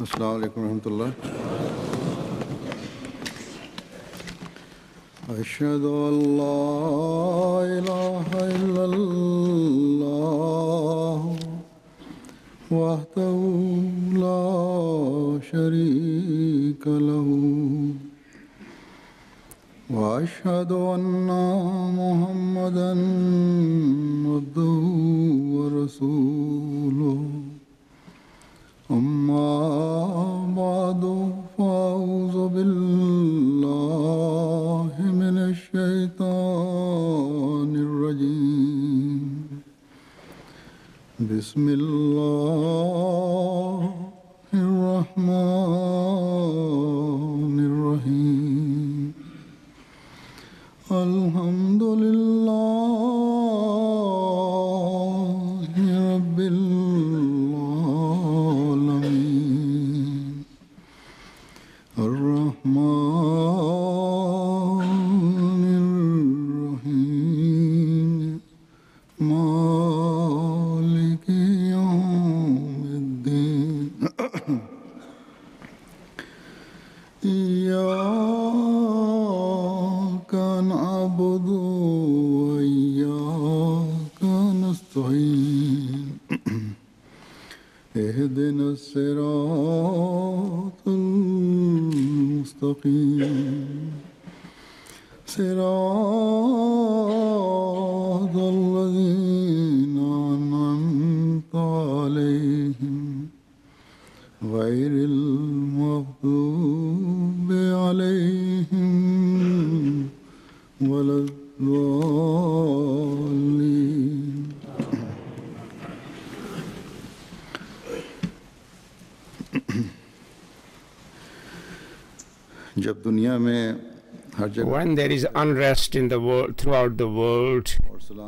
Assalamu alaikum warahmatullah. Ashhadu an la ilaha illallah wahdahu la sharika lahu wa ashhadu anna Muhammadan abduhu wa rasuluhu. أما بعد فأعوذ بالله من الشيطان الرجيم بسم الله الرحمن الرحيم الحمد لله رب الرحمن الرحيم مالك يوم الدين إياك نعبد وإياك نستعين اهدنا الصراط المستقيم صراط الذين أنعمت عليهم غير المغضوب عليهم ولا الضالين. When there is unrest in the world, throughout the world,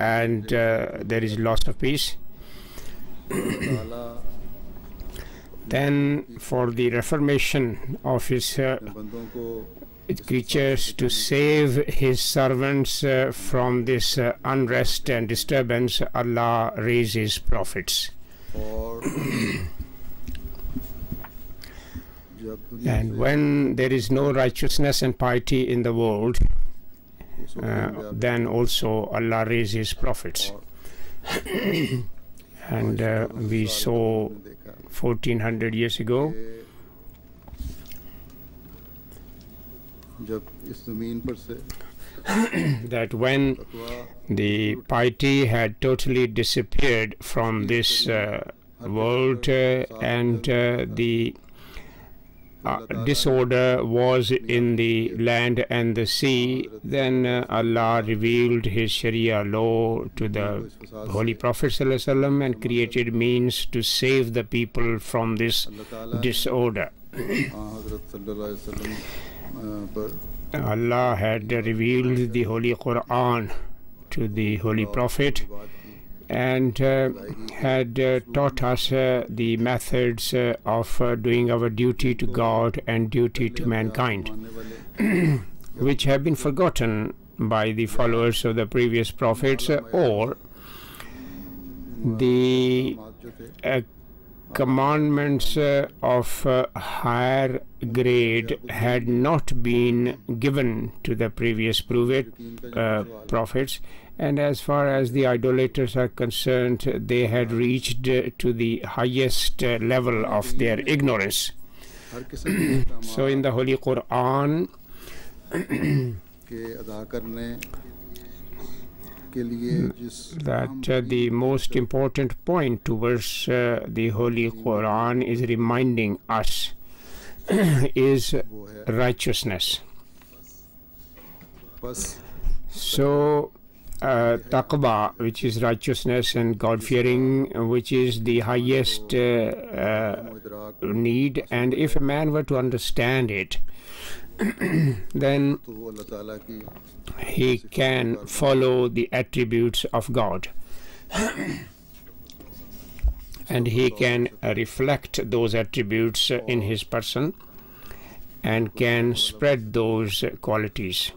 and there is loss of peace, then for the reformation of his creatures, to save his servants from this unrest and disturbance, Allah raises prophets. And when there is no righteousness and piety in the world, then also Allah raises prophets. And we saw 1400 years ago that when the piety had totally disappeared from this world and the disorder was in the land and the sea, then Allah revealed his Sharia law to the Holy Prophet ﷺ and created means to save the people from this disorder. Allah had revealed the Holy Quran to the Holy Prophet and had taught us the methods of doing our duty to God and duty to mankind, which have been forgotten by the followers of the previous prophets, or the commandments of higher grade had not been given to the previous prophets. And as far as the idolaters are concerned, they had reached to the highest level of their ignorance. So in the Holy Quran, that the most important point towards the Holy Quran is reminding us is righteousness. So taqwa, which is righteousness, and God-fearing, which is the highest need, and if a man were to understand it, then he can follow the attributes of God and he can reflect those attributes in his person and can spread those qualities.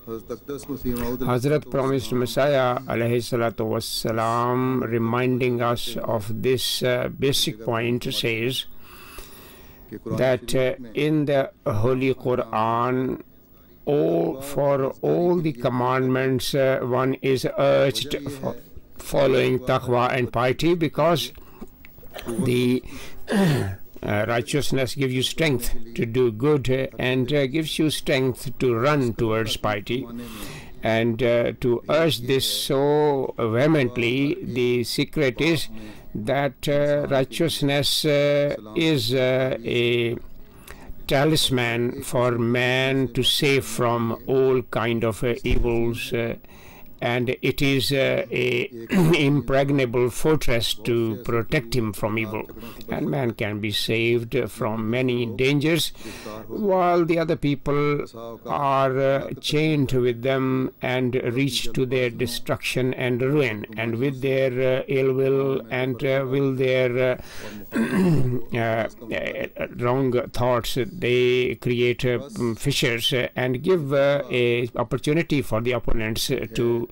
Hazrat promised Messiah alayhi salatu wassalam, reminding us of this basic point, says that in the Holy Quran, for all the commandments, one is urged for following taqwa and piety, because the righteousness gives you strength to do good and gives you strength to run towards piety. And to urge this so vehemently, the secret is that righteousness is a talisman for man to save from all kind of evils, and it is a impregnable fortress to protect him from evil, and man can be saved from many dangers, while the other people are chained with them and reach to their destruction and ruin, and with their ill will and will their wrong thoughts, they create fissures and give a opportunity for the opponents to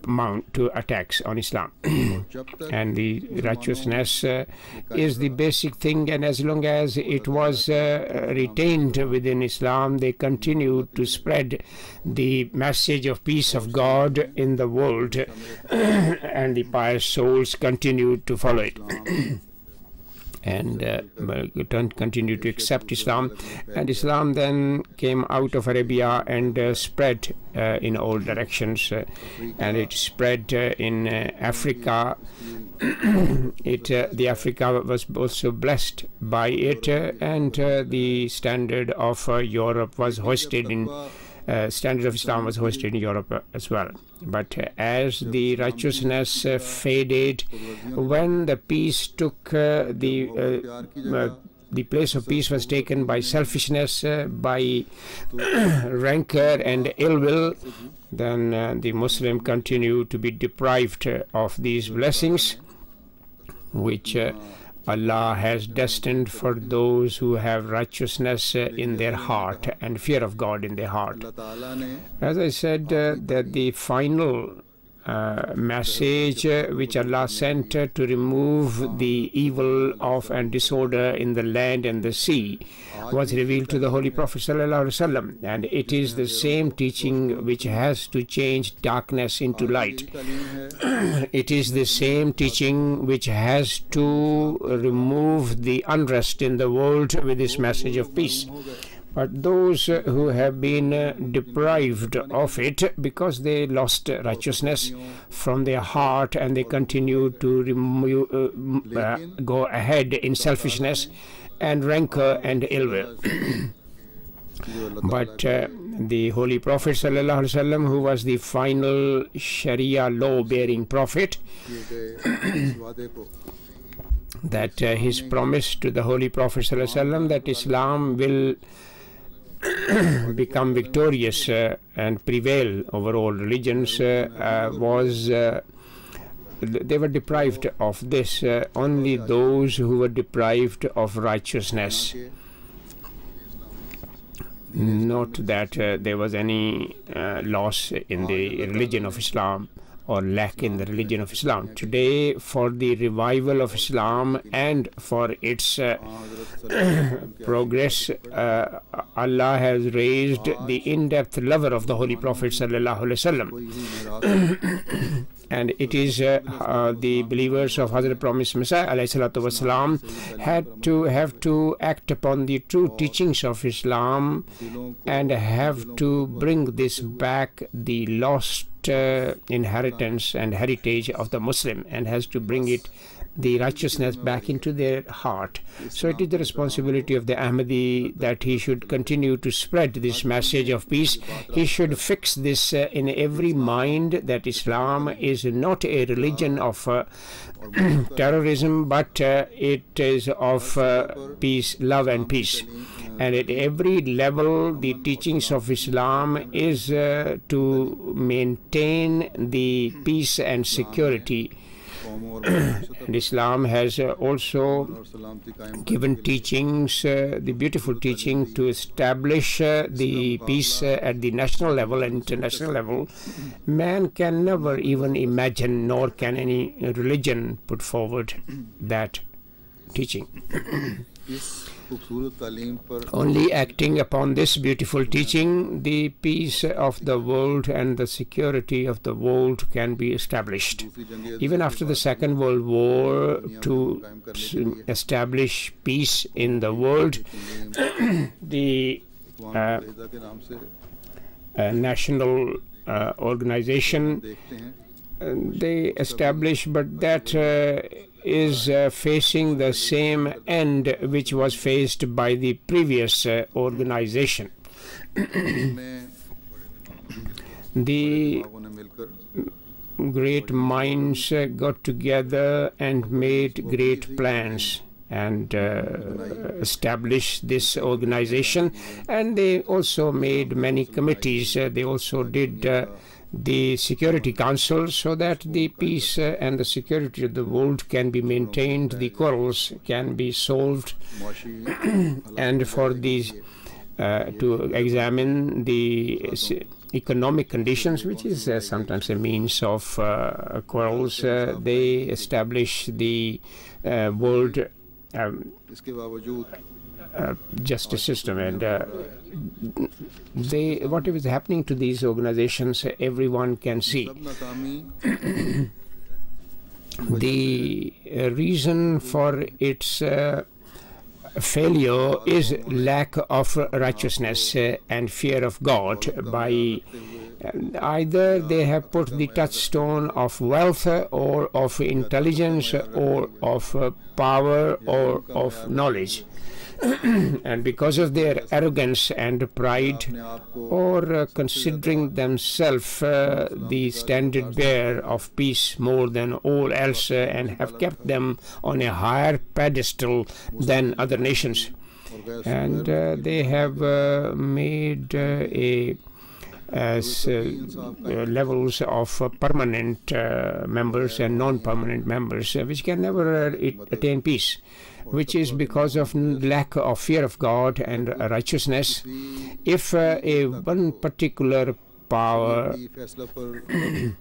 mount to attacks on Islam. And the righteousness is the basic thing, and as long as it was retained within Islam, they continued to spread the message of peace of God in the world, and the pious souls continued to follow it. And continued to accept Islam, and Islam then came out of Arabia and spread in all directions, and it spread in Africa. The Africa was also blessed by it, and the standard of Europe was hoisted in. Standard of Islam was hoisted in Europe as well. But as the righteousness faded, when the peace took the place of peace was taken by selfishness, by rancor and ill will, then the Muslim continued to be deprived of these blessings, which Allah has destined for those who have righteousness in their heart and fear of God in their heart. As I said, that the final message which Allah sent to remove the evil of and disorder in the land and the sea was revealed to the Holy Prophet ﷺ, and it is the same teaching which has to change darkness into light. It is the same teaching which has to remove the unrest in the world with this message of peace. But those who have been deprived of it because they lost righteousness from their heart, and they continue to go ahead in selfishness and rancor and ill will. But the Holy Prophet ﷺ, who was the final Sharia law-bearing prophet, that his promise to the Holy Prophet ﷺ that Islam will become victorious and prevail over all religions was they were deprived of this. Only those who were deprived of righteousness. Not that there was any loss in the religion of Islam or lack in the religion of Islam. Today, for the revival of Islam and for its progress, Allah has raised the in-depth lover of the Holy Prophet ﷺ. And it is the believers of Hazrat Promised Messiah ﷺ have to act upon the true teachings of Islam and have to bring this back, the lost inheritance and heritage of the Muslim, and has to bring it, the righteousness, back into their heart. So it is the responsibility of the Ahmadi that he should continue to spread this message of peace. He should fix this in every mind, that Islam is not a religion of terrorism, but it is of peace, love and peace. And at every level, the teachings of Islam is to maintain the peace and security. And Islam has also given teachings, the beautiful teaching to establish the peace at the national level and international level. Man can never even imagine, nor can any religion put forward that teaching. इस खूबसूरत तालीम पर Only acting upon this beautiful teaching, the peace of the world and the security of the world can be established. दूसरी जंग Even after the Second World War, to establish peace in the world, the मुत्तहिदा के नाम से national organization देखते हैं they establish, but that is facing the same end which was faced by the previous organization. में The लोगों ने मिलकर great minds got together and made great plans and established this organization, and they also made many committees. They also did the Security Council so that the peace and the security of the world can be maintained, the quarrels can be solved, मुआशी and for these to examine the economic conditions, which is sometimes a means of quarrels. They establish the world इसके बावजूद justice system, and whatever is happening to these organizations, everyone can see. सब नाकामी The reason for its failure is lack of righteousness and fear of God. By either they have put the touchstone of wealth or of intelligence or of power or of knowledge. And because of their arrogance and pride, or considering themselves the standard bearer of peace more than all else, and have kept them on a higher pedestal than other nations, and they have made levels of permanent members and non-permanent members, which can never attain peace, which is because of lack of fear of God and righteousness. If one particular power फैसला पर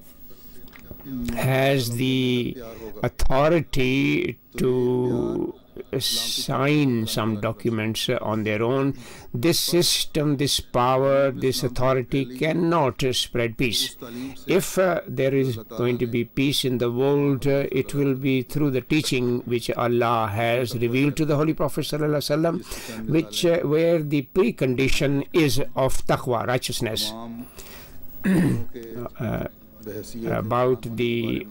has the authority to sign some documents on their own, this system, this power, this authority cannot spread peace. If there is going to be peace in the world, it will be through the teaching which Allah has revealed to the Holy Prophet ﷺ, which where the precondition is of taqwa, righteousness. About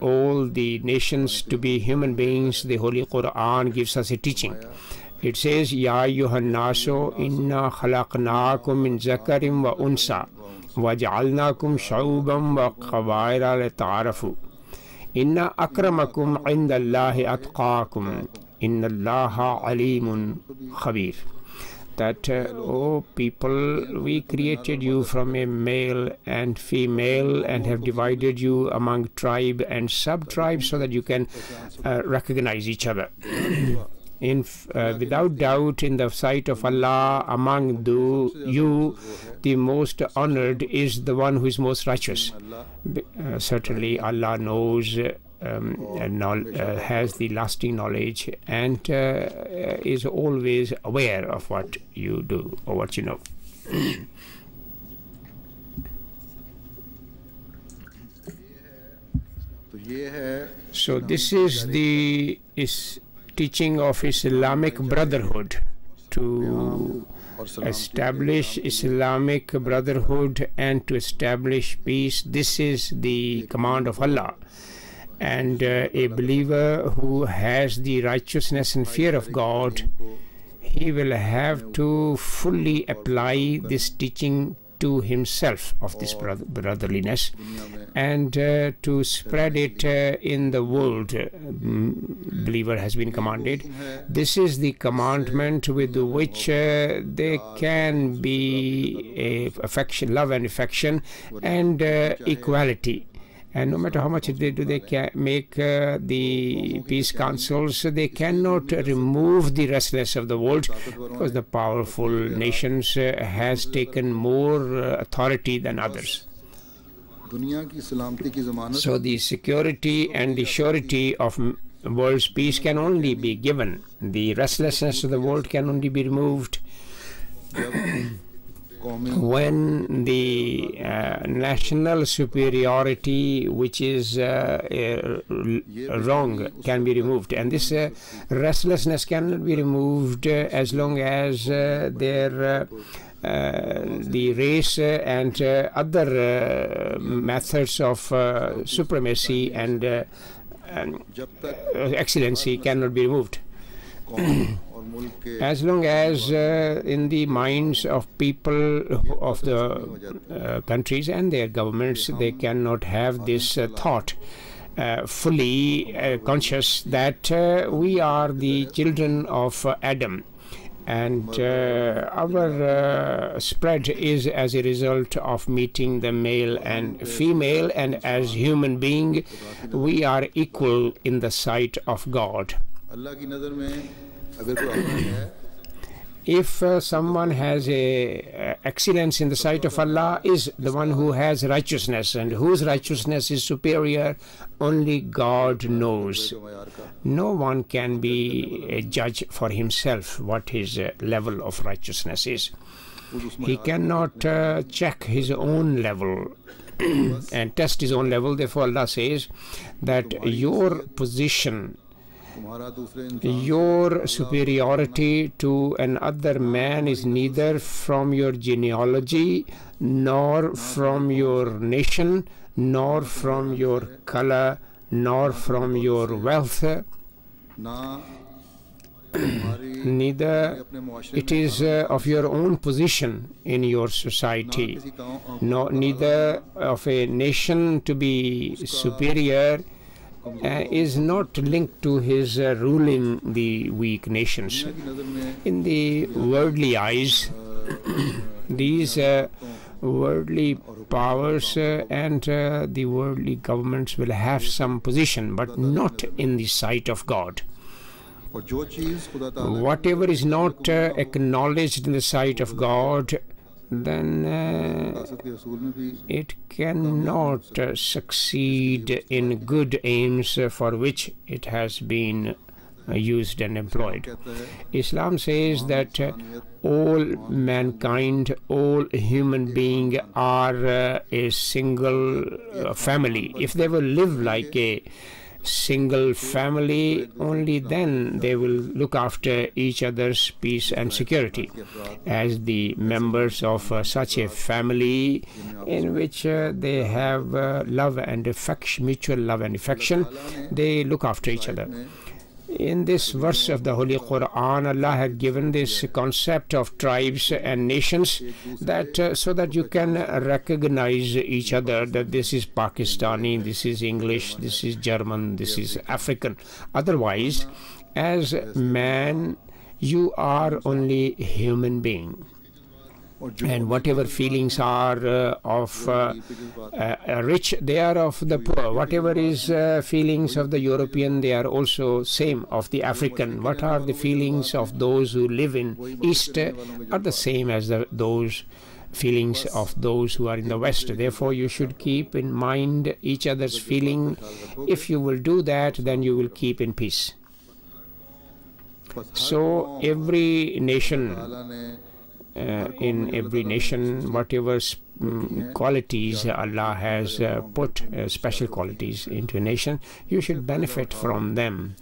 all the nations to be human beings, the Holy Quran gives us a teaching. It says, Ya ayyuhan nasu inna khalaqnakum min zakarin wa unsa wa ja'alnakum shu'uban wa qabaila lita'arafu inna akramakum indallahi atqakum inna allaha alimun khabir. That, O people, we created you from a male and female and have divided you among tribe and sub-tribe so that you can recognize each other. Without doubt, in the sight of Allah, among you, the most honored is the one who is most righteous. Certainly, Allah knows and has the lasting knowledge and is always aware of what you do or what you know. So this is the teaching of Islamic Brotherhood, to establish Islamic Brotherhood and to establish peace. This is the command of Allah. And a believer who has the righteousness and fear of God, he will have to fully apply this teaching to himself of this brotherliness and to spread it in the world. Believer has been commanded. This is the commandment with which there can be affection, love and affection and equality. And no matter how much they do, they can make the peace councils, they cannot remove the restlessness of the world, because the powerful nations has taken more authority than others. So the security and the surety of world's peace can only be given. The restlessness of the world can only be removed when the national superiority, which is wrong, can be removed. And this restlessness cannot be removed as long as the race and other methods of supremacy and excellency cannot be removed. As long as in the minds of people of the countries and their governments, they cannot have this thought fully conscious that we are the children of Adam, and our spread is as a result of meeting the male and female, and as human being we are equal in the sight of God. If someone has a excellence in the sight of Allah, is the one who has righteousness, and whose righteousness is superior, only God knows. No one can be a judge for himself what his level of righteousness is. He cannot check his own level and test his own level. Therefore Allah says that your position, your superiority to another man is neither from your genealogy, nor from your nation, nor from your color, nor from your wealth. Neither it is of your own position in your society, neither of a nation to be superior is not linked to his ruling the weak nations. In the worldly eyes, these worldly powers and the worldly governments will have some position, but not in the sight of God. Whatever is not acknowledged in the sight of God, then it cannot succeed in good aims for which it has been used and employed. Islam says that all mankind, all human beings are a single family. If they will live like a single family, only then they will look after each other's peace and security. As the members of such a family in which they have love and affection, mutual love and affection, they look after each other. In this verse of the Holy Quran, Allah had given this concept of tribes and nations, that so that you can recognize each other, that this is Pakistani, this is English, this is German, this is African. Otherwise, as man, you are only a human being. And whatever feelings are of rich, they are of the poor. Whatever is feelings of the European, they are also same of the African. What are the feelings of those who live in East are the same as those feelings of those who are in the West. Therefore, you should keep in mind each other's feeling. If you will do that, then you will keep in peace. So every nation, in every nation, whatever qualities Allah has put, special qualities into a nation, you should benefit from them,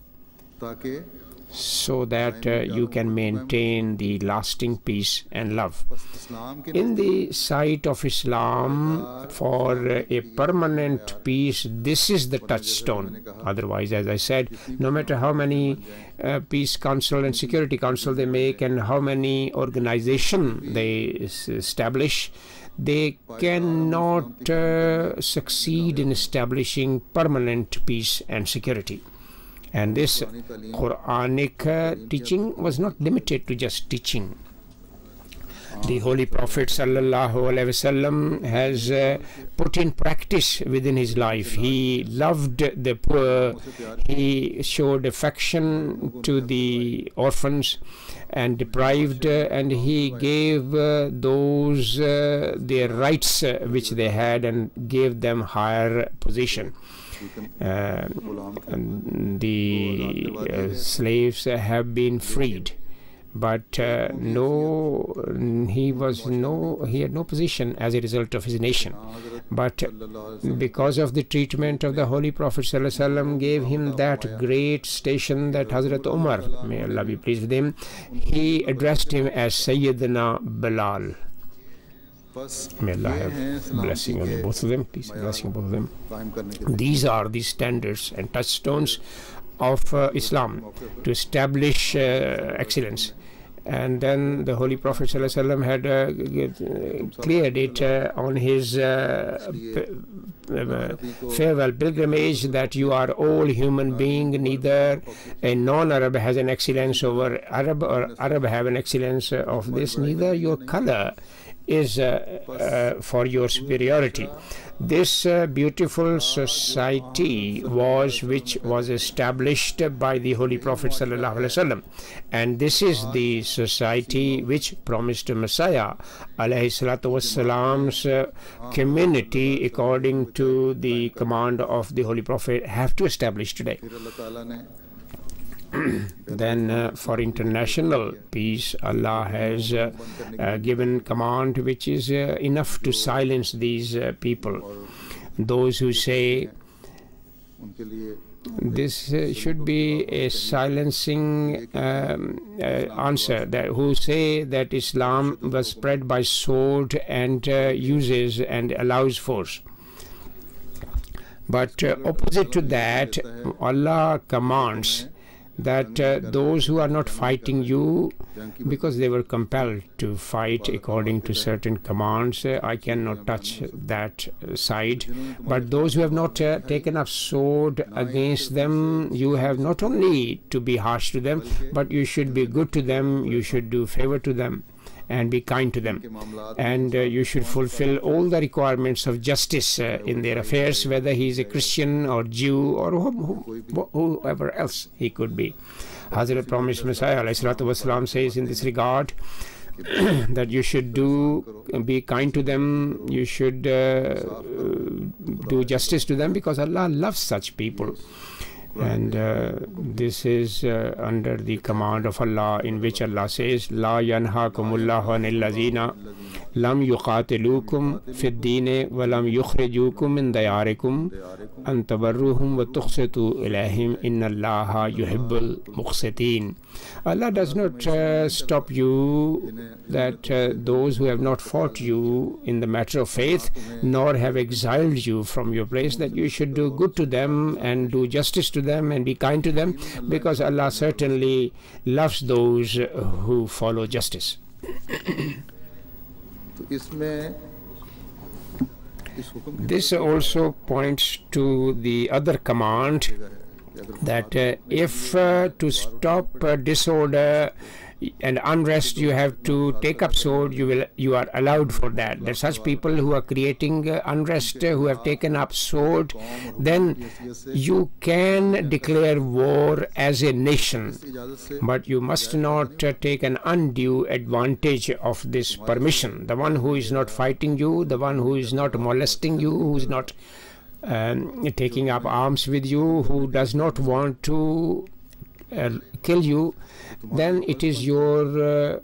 so that you can maintain the lasting peace and love. In the sight of Islam, for a permanent peace, this is the touchstone. Otherwise, as I said, no matter how many Peace Council and Security Council they make and how many organization they establish, they cannot succeed in establishing permanent peace and security. And this Quranic teaching was not limited to just teaching. The Holy Prophet ﷺ has put in practice within his life. He loved the poor. He showed affection to the orphans and deprived, and he gave those their rights which they had, and gave them higher position. The slaves have been freed. But he had no position as a result of his nation. But because of the treatment of the Holy Prophet ﷺ gave him that great station that Hazrat Umar, may Allah be pleased with him, he addressed him as Sayyidina Bilal. May Allah have blessing on both of them, peace and blessing on both of them. These are the standards and touchstones of Islam to establish excellence. And then the Holy Prophet ﷺ had cleared it on his farewell pilgrimage, that you are all human being, neither a non-Arab has an excellence over Arab or Arab have an excellence of this, neither your color is for your superiority. This beautiful society which was established by the Holy Prophet ﷺ, and this is the society which promised Messiah ﷺ's community, according to the command of the Holy Prophet, have to establish today. Then for international peace, Allah has given command which is enough to silence these people. Those who say this should be a silencing answer, that who say that Islam was spread by sword and uses and allows force. But opposite to that, Allah commands that those who are not fighting you because they were compelled to fight according to certain commands, I cannot touch that side. But those who have not taken up sword against them, you have not only to be harsh to them, but you should be good to them, you should do favor to them and be kind to them, and you should fulfill all the requirements of justice in their affairs, whether he is a Christian or Jew or whoever else he could be. Hazrat promised Messiah ﷺ says in this regard that you should be kind to them, you should do justice to them, because Allah loves such people. And this is under the command of Allah, in which Allah says, La yanhaakumullahu anil lazina lam yuqatilukum fid dini wa lam yukhrijukum min diyarikum an tabarruhum wa tuqsitu ilayhim inna Allaha yuhibbul muqsitin. Allah does not stop you, that those who have not fought you in the matter of faith, nor have exiled you from your place, that you should do good to them and do justice to them and be kind to them, because Allah certainly loves those who follow justice. This also points to the other command, that if to stop disorder and unrest you have to take up sword, you are allowed for that. There are such people who are creating unrest, who have taken up sword, then you can declare war as a nation, but you must not take an undue advantage of this permission. The one who is not fighting you, the one who is not molesting you, who is not taking up arms with you, who does not want to kill you, then it is your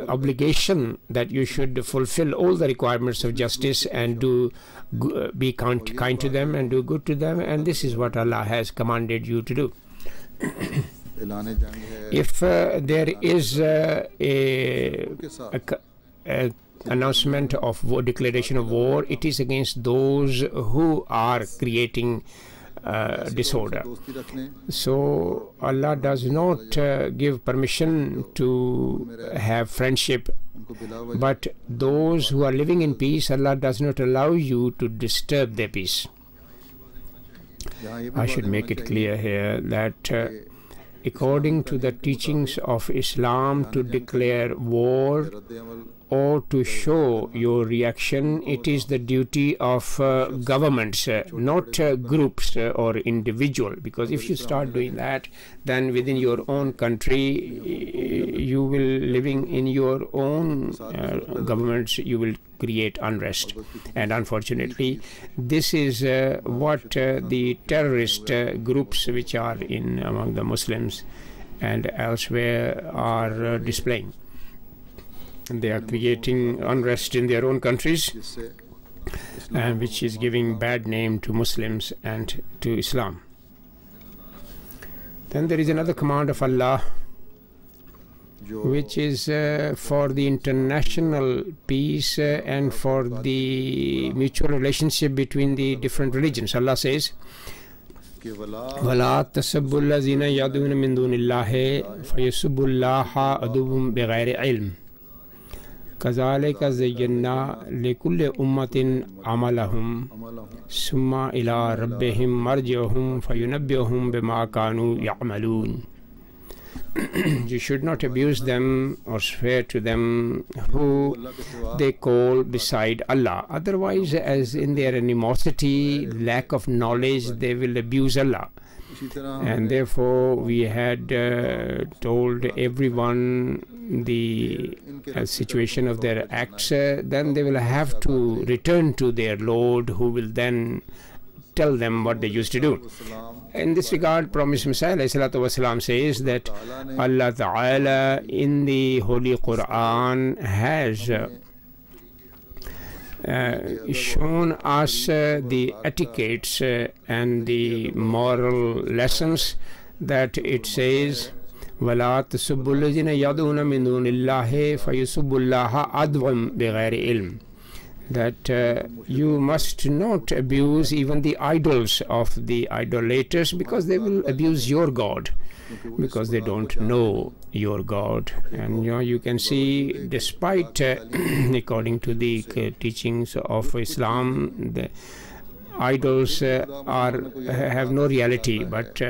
obligation that you should fulfill all the requirements of justice and be kind to them and do good to them, and this is what Allah has commanded you to do. If there is a announcement of war, declaration of war, it is against those who are creating disorder. So Allah does not give permission to have friendship, but those who are living in peace, Allah does not allow you to disturb their peace. I should make it clear here that according to the teachings of Islam, to declare war or to show your reaction, it is the duty of governments, not groups or individual, because if you start doing that, then within your own country you will living in your own governments, you will create unrest. And unfortunately, this is what the terrorist groups which are in among the Muslims and elsewhere are displaying. And they are creating unrest in their own countries, and which is giving bad name to Muslims and to Islam. Then there is another command of Allah, which is for the international peace and for the mutual relationship between the different religions. Allah says, وَلَا تَسَبُّوا الَّذِينَ يَدْعُونَ مِن دُونِ اللَّهِ فَيَسُبُّوا اللَّهَ عَدُوًّا بِغَيْرِ عِلْمٍ كَذَلِكَ زَيَّنَّا لِكُلِّ أُمَّةٍ عَمَلَهُمْ ثُمَّ إِلَى رَبِّهِمْ مَرْجِعُهُمْ فَيُنَبِّئُهُم بِمَا كَانُوا يَعْمَلُونَ. You should not abuse them or swear to them who they call beside Allah. Otherwise, as in their animosity, lack of knowledge, they will abuse Allah. And therefore, we had told everyone the situation of their acts. Then they will have to return to their Lord, who will then tell them what they used to do. In this regard, Promised Messiah ﷺ says that Allah Ta'ala in the Holy Quran has shown us the etiquettes and the moral lessons, that it says, وَلَا تَسُبُّوا الَّذِينَ يَدْعُونَ مِن دُونِ اللَّهِ فَيَسُبُّوا اللَّهَ عَدْوًا بِغَيْرِ عِلْمٍ. That you must not abuse even the idols of the idolaters, because they will abuse your God, because they don't know your God. And you can see, despite according to the teachings of Islam, the idols have no reality, but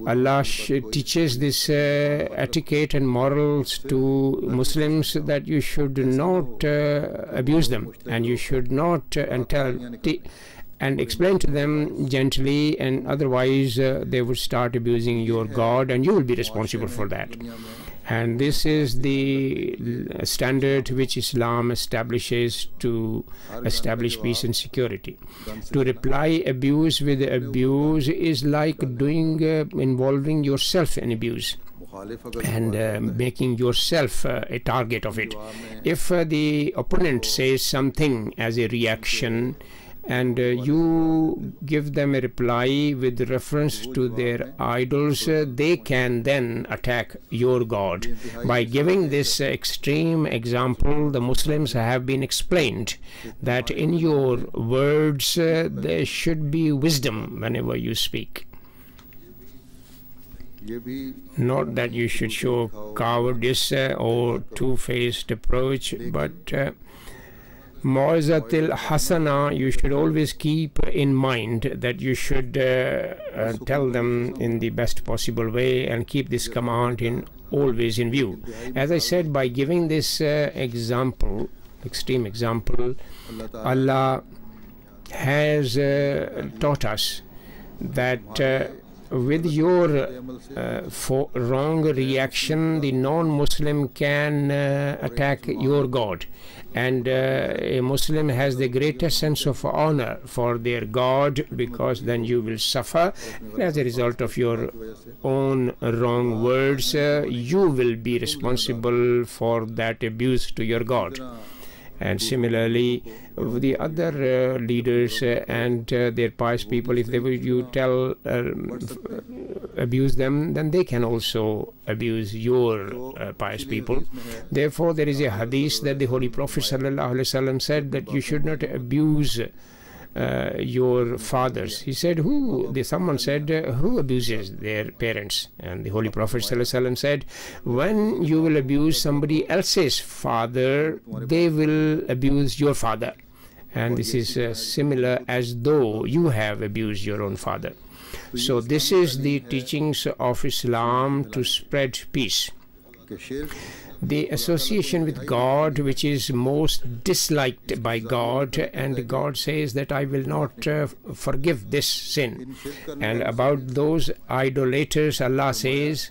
Allah teaches this etiquette and morals to Muslims, that you should not abuse them, and you should not and explain to them gently, and otherwise they would start abusing your God, and you will be responsible for that. And this is the standard which Islam establishes to establish peace and security. To reply abuse with abuse is like involving yourself in abuse and making yourself a target of it. If the opponent says something as a reaction, and you give them a reply with reference to their idols, they can then attack your God. By giving this extreme example, the Muslims have been explained that in your words there should be wisdom whenever you speak. Not that you should show cowardice or two-faced approach, but Mau'izatil Hasana, you should always keep in mind that you should tell them in the best possible way, and keep this command always in view. As I said, by giving this example, extreme example, Allah has taught us that with your wrong reaction, the non-Muslim can attack your God. And a Muslim has the greatest sense of honor for their God, because then you will suffer. And as a result of your own wrong words, you will be responsible for that abuse to your God. And similarly, the other leaders and their pious people, if they will abuse them, then they can also abuse your pious people. Therefore, there is a hadith that the Holy Prophet ﷺ said that you should not abuse your fathers. He said, someone said, who abuses their parents? And the Holy Prophet ﷺ said, when you will abuse somebody else's father, they will abuse your father. And this is similar as though you have abused your own father. So this is the teachings of Islam to spread peace. The association with God, which is most disliked by God, and God says that I will not forgive this sin. And about those idolaters, Allah says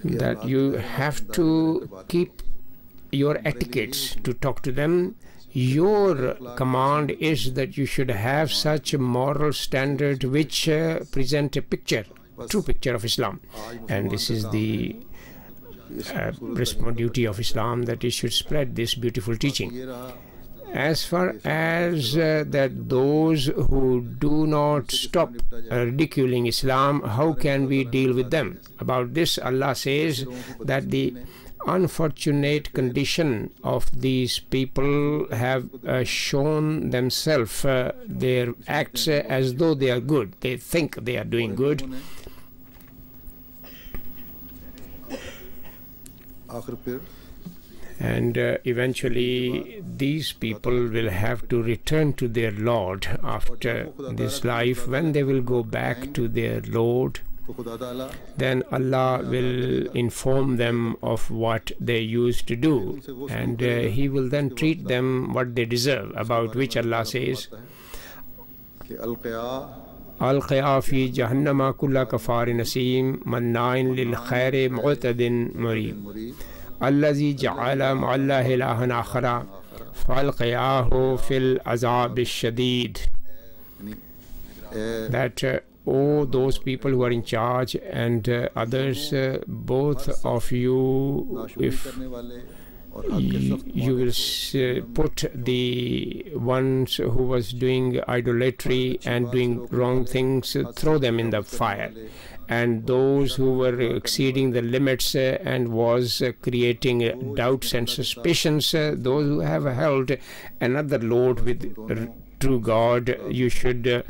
that you have to keep your etiquettes to talk to them. Your command is that you should have such a moral standard which present a picture, true picture of Islam. And this is the duty of Islam, that it should spread this beautiful teaching. As far as that those who do not stop ridiculing Islam, how can we deal with them? About this, Allah says that the unfortunate condition of these people have shown themselves their acts as though they are good. They think they are doing good. And eventually these people will have to return to their Lord after this life. When they will go back to their Lord, then Allah will inform them of what they used to do, and He will then treat them what they deserve, about which Allah says, Al-Qiyā fi Jahannama kulla kafar nasim manna'in lil khayri mu'tadin murib Allazi ja'ala ma'allahi ilahan akhara fa'alqiyahu fil azab ash-shadid. That oh, those people who are in charge and others, both of you, if you will put the ones who was doing idolatry and doing wrong things, throw them in the fire. And those who were exceeding the limits and was creating doubts and suspicions, those who have held another Lord with true God, you should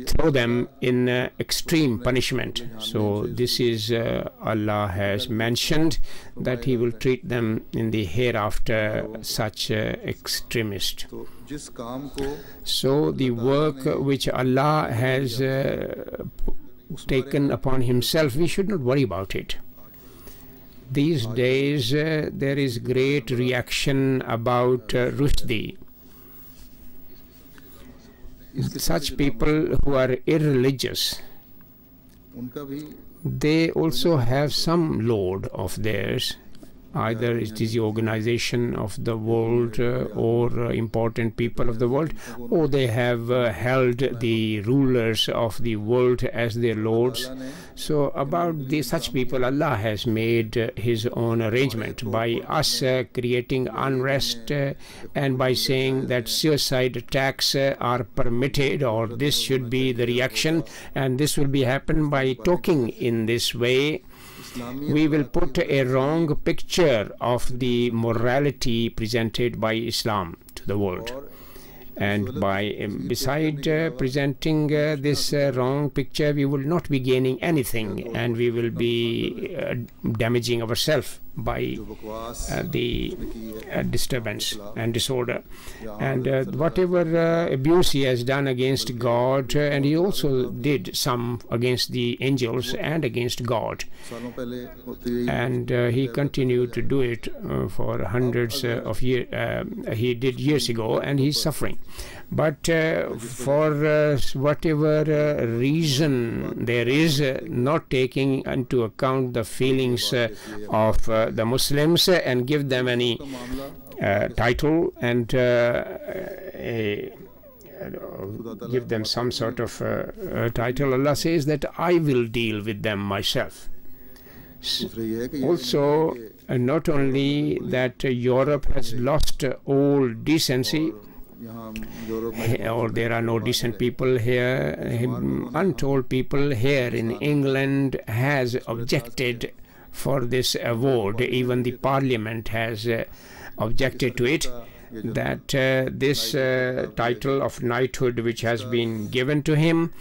throw them in extreme punishment. So this is Allah has mentioned that He will treat them in the hereafter such extremist. So the work which Allah has taken upon Himself, we should not worry about it. These days there is great reaction about Rushdie. Such people who are irreligious, they also have some Lord of theirs. Either it is the organization of the world or important people of the world, or they have held the rulers of the world as their lords. So about such people, Allah has made His own arrangement by us creating unrest and by saying that suicide attacks are permitted, or this should be the reaction, and this will be happen by talking in this way. We will put a wrong picture of the morality presented by Islam to the world. And by beside presenting this wrong picture, we will not be gaining anything, and we will be damaging ourselves by the disturbance and disorder. And whatever abuse he has done against God, and he also did some against the angels and against God, and he continued to do it for hundreds of years. He did years ago, and he's suffering. But for whatever reason there is, not taking into account the feelings of the Muslims and give them any title and give them some sort of title, Allah says that I will deal with them myself. Also, not only that Europe has lost all decency, or there are no decent people here, untold people here in England has objected for this award. Even the Parliament has objected to it, that this title of knighthood which has been given to him,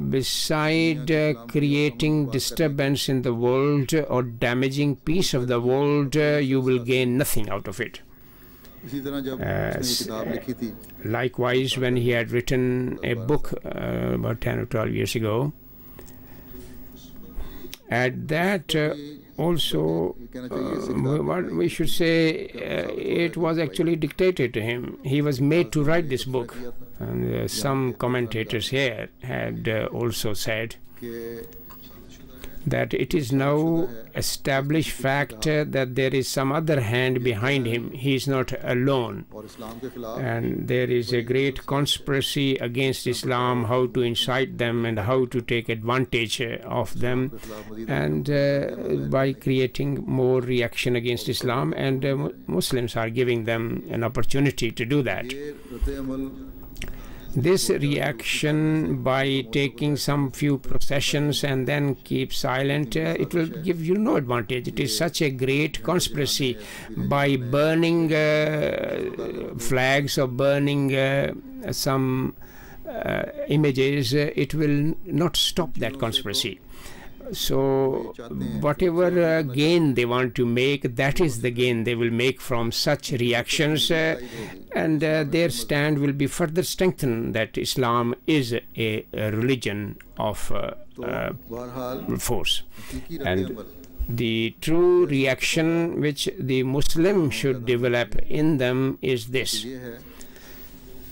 beside creating disturbance in the world or damaging peace of the world, you will gain nothing out of it. Likewise, when he had written a book about 10 or 12 years ago, at that also, what we should say, it was actually dictated to him. He was made to write this book. And some commentators here had also said that it is now established fact that there is some other hand behind him. He is not alone. और इस्लाम के खिलाफ And there is a great conspiracy against Islam, how to incite them and how to take advantage of them, and by creating more reaction against Islam, and Muslims are giving them an opportunity to do that. ये रद्द-ए-अमल This reaction, by taking some few processions and then keep silent, it will give you no advantage. It is such a great conspiracy. By burning flags or burning some images, it will not stop that conspiracy. So whatever gain they want to make, that is the gain they will make from such reactions, and their stand will be further strengthened that Islam is a religion of बहरहाल force. हकीकी And रद्द-ए-अमल the true reaction which the Muslim should develop in them is this, ये है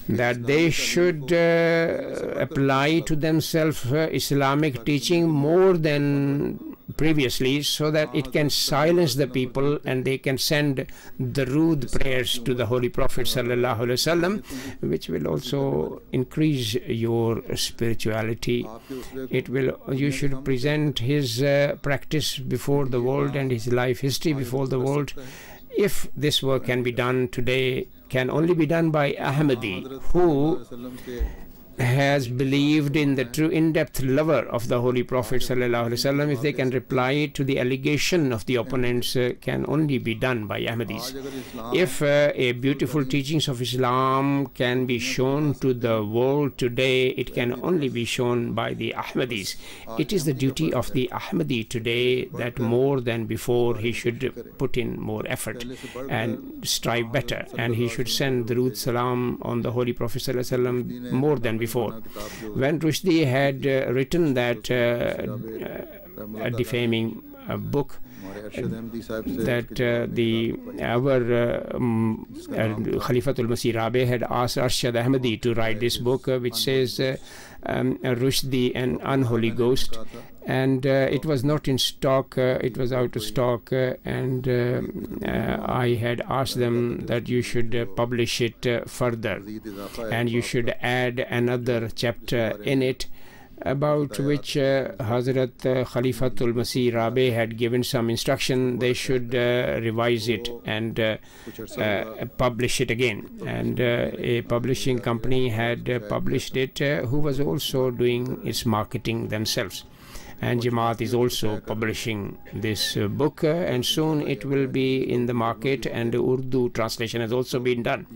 that they should apply to themselves Islamic teaching more than previously, so that it can silence the people and they can send darood prayers to the Holy Prophet sallallahu alaihi wasallam, which will also increase your spirituality. It will, you should present his practice before the world and his life history before the world. If this work can be done today, can only be done by Ahmadi, who वसल्लम के has believed in the true in-depth lover of the Holy Prophet sallallahu alaihi wasallam. If they can reply to the allegation of the opponents, can only be done by Ahmadis. आज अगर इस्लाम If a beautiful teachings of Islam can be shown to the world today, it can only be shown by the Ahmadis. It is the duty of the Ahmadi today that more than before he should put in more effort and strive better, and he should send Durood Salam on the Holy Prophet sallallahu alaihi wasallam more than before. When Rushdie had written that defaming book, हमारे अरशद अहमदी साहब से that our Khalifatul Masih Rabi had asked Arshad Ahmadi to write this book, which says Rushdie and Unholy Ghost, and it was not in stock, it was out of stock, and I had asked them that you should publish it further, and you should add another chapter in it, about which Hazrat Khalifatul Masih Rabi had given some instruction. They should revise it and publish it again, and a publishing company had published it, who was also doing its marketing themselves. And Jamaat is also publishing this book, and soon it will be in the market, and the Urdu translation has also been done.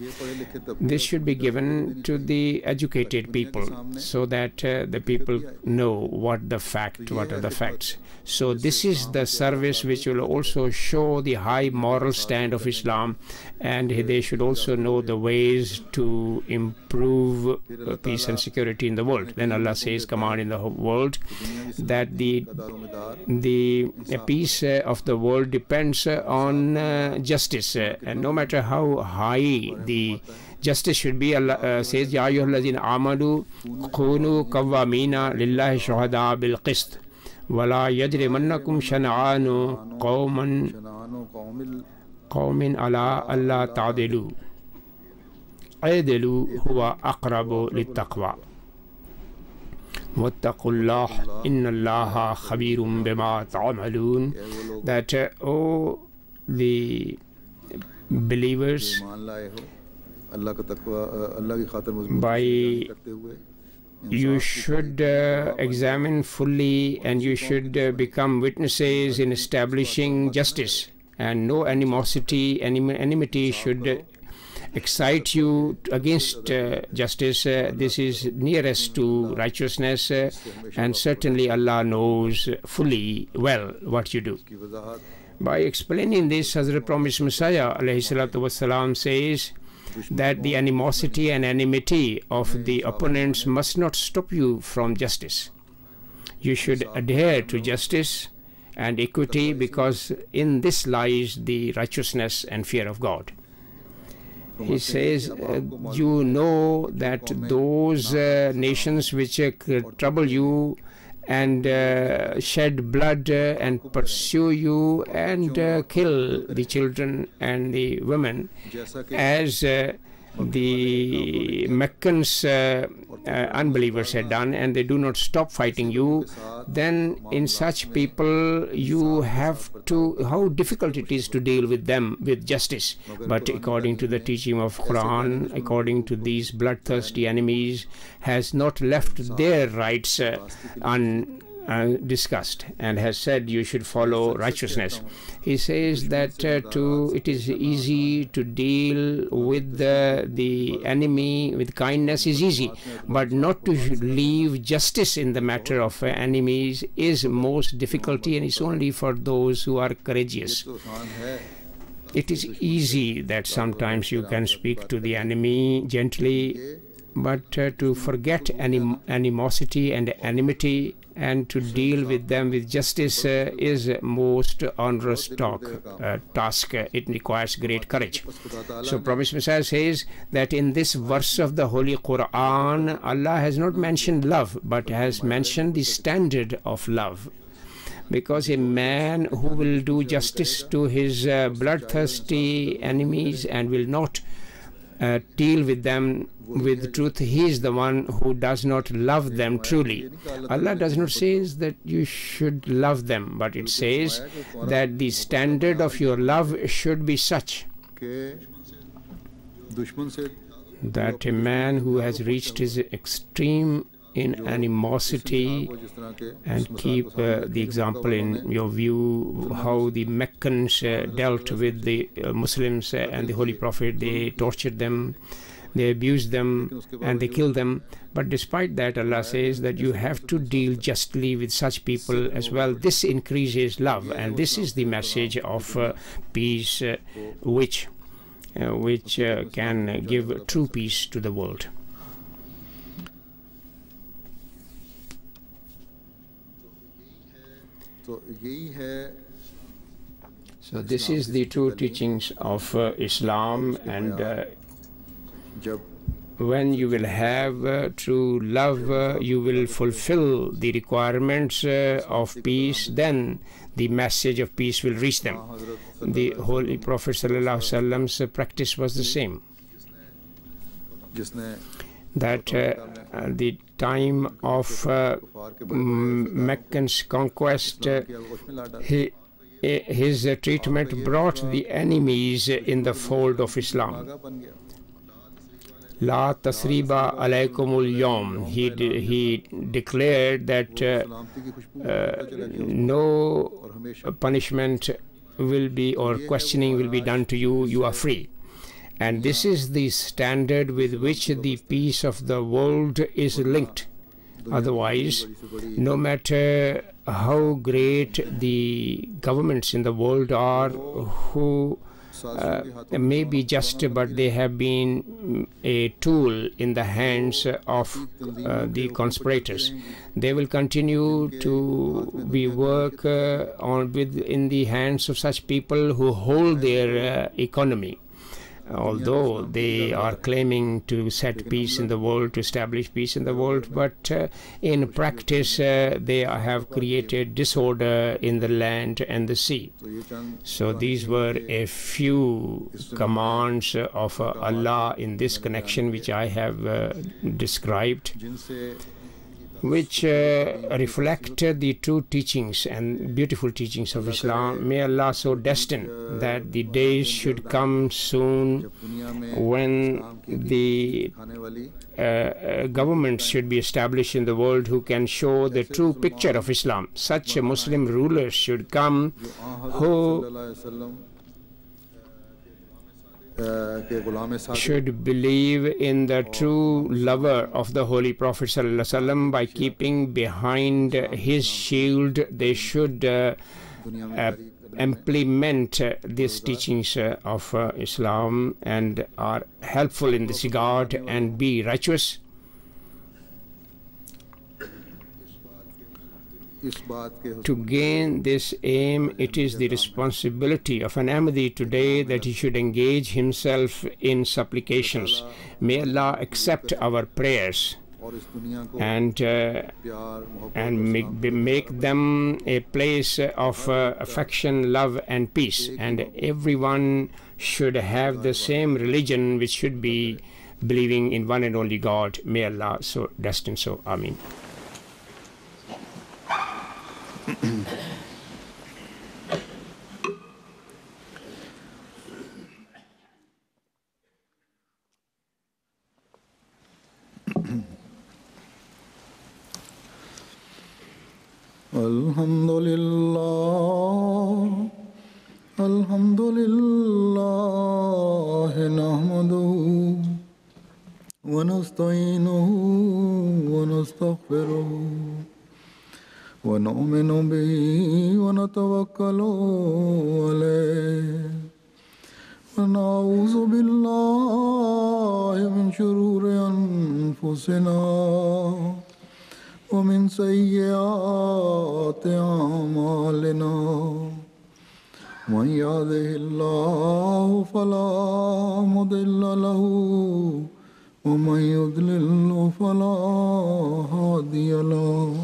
This should be given to the educated people, so that the people know what are the facts. So this is the service which will also show the high moral stand of Islam, and they should also know the ways to improve peace and security in the world. Then Allah says, command in the world, that the peace of the world depends on justice, and no matter how high the justice should be, Allah says, Ya ayyuhallazina amanu kunu qawwamina lillahi shuhada bil qist wala yajrimannakum shan'anu qawmin ala alla ta'dilu adilu huwa aqrabu littaqwa وَاتَّقُوا اللَّهَ إِنَّ اللَّهَ خَبِيرٌ بِمَا تَعْمَلُونَ. That the believers, by you should examine fully, and you should become witnesses in establishing justice, and no enmity should excite you against justice. This is nearest to righteousness, and certainly Allah knows fully well what you do. By explaining this, Hazrat Promised Messiah ﷺ says that the animosity and enmity of the opponents must not stop you from justice. You should adhere to justice and equity, because in this lies the righteousness and fear of God. He says, you know that those nations which trouble you and shed blood and pursue you and kill the children and the women, as the Meccans unbelievers had done, and they do not stop fighting you, then in such people you have to, how difficult it is to deal with them with justice. But according to the teaching of Quran, according to these bloodthirsty enemies, has not left their rights discussed, and has said you should follow righteousness. He says that it is easy to deal with the enemy with kindness is easy, but not to leave justice in the matter of enemies is most difficulty, and it's only for those who are courageous. It is easy that sometimes you can speak to the enemy gently, but to forget animosity and enmity and to deal with them with justice is most onerous task. It requires great courage. So Prophet Messiah says that in this verse of the Holy Quran, Allah has not mentioned love, but has mentioned the standard of love. Because a man who will do justice to his bloodthirsty enemies and will not deal with them with truth, he is the one who does not love them truly. Allah does not say that you should love them, but it says that the standard of your love should be such that a man who has reached his extreme in animosity, and keep the example in your view how the Meccans dealt with the Muslims and the Holy Prophet. They tortured them, they abused them, and they killed them. But despite that, Allah says that you have to deal justly with such people as well. This increases love, and this is the message of peace which can give true peace to the world. So this is the true teachings of Islam, and when you will have true love, you will fulfill the requirements of peace, then the message of peace will reach them. The Holy Prophet ﷺ's practice was the same. That the time of Meccan's conquest, his treatment brought the enemies in the fold of Islam. La tasriba alaykumul yawm. He declared that no punishment will be or questioning will be done to you. You are free. And this is the standard with which the peace of the world is linked. Otherwise, no matter how great the governments in the world are, who may be just, but they have been a tool in the hands of the conspirators. They will continue to be work in the hands of such people who hold their economy. Although they are claiming to set peace in the world, to establish peace in the world, but in practice they have created disorder in the land and the sea. So these were a few commands of Allah in this connection which I have described, which reflect the true teachings and beautiful teachings of Islam. May Allah so destine that the days should come soon when the governments should be established in the world who can show the true picture of Islam. Such Muslim rulers should come who should believe in the true lover of the Holy Prophet ﷺ by keeping behind his shield. They should implement these teachings of Islam and are helpful in this regard and be righteous. To gain this aim, it is the responsibility of an Ahmadi today that he should engage himself in supplications. May Allah accept our prayers और इस दुनिया को and प्यार मोहब्बत make them a place of affection, love and peace, and everyone should have the same religion, which should be believing in one and only God. May Allah so destine so. Ameen. Alhamdulillah nahmaduhu wa nasta'inuhu wa nastaghfiruhu wa nu'minu bihi wa natawakkalu alayhi wa na'udhu billahi min shururi anfusina ومن سيئات أعمالنا من يهده الله فلا مضل له ومن يضلل فلا هادي له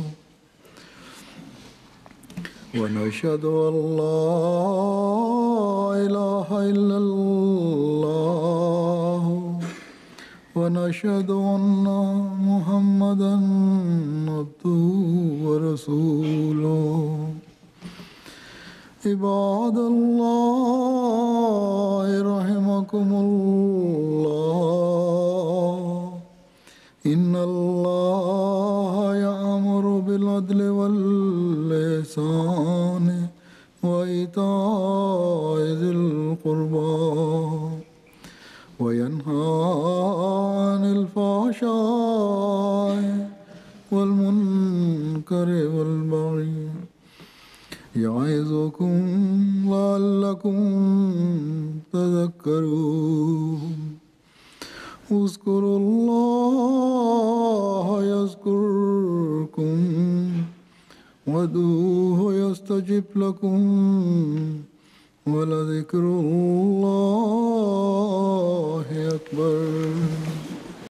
ونشهد أن لا إله إلا الله ونشهد أن محمدًا عبده ورسوله عباد الله رحمكم الله إن الله يأمر بالعدل والإحسان وإيتاء ذي القربى وينهى عن الفحشاء والمنكر والبغي يعظكم لعلكم تذكرون اذكروا الله يذكركم وادعوه يستجب لكم ولذكر الله أكبر.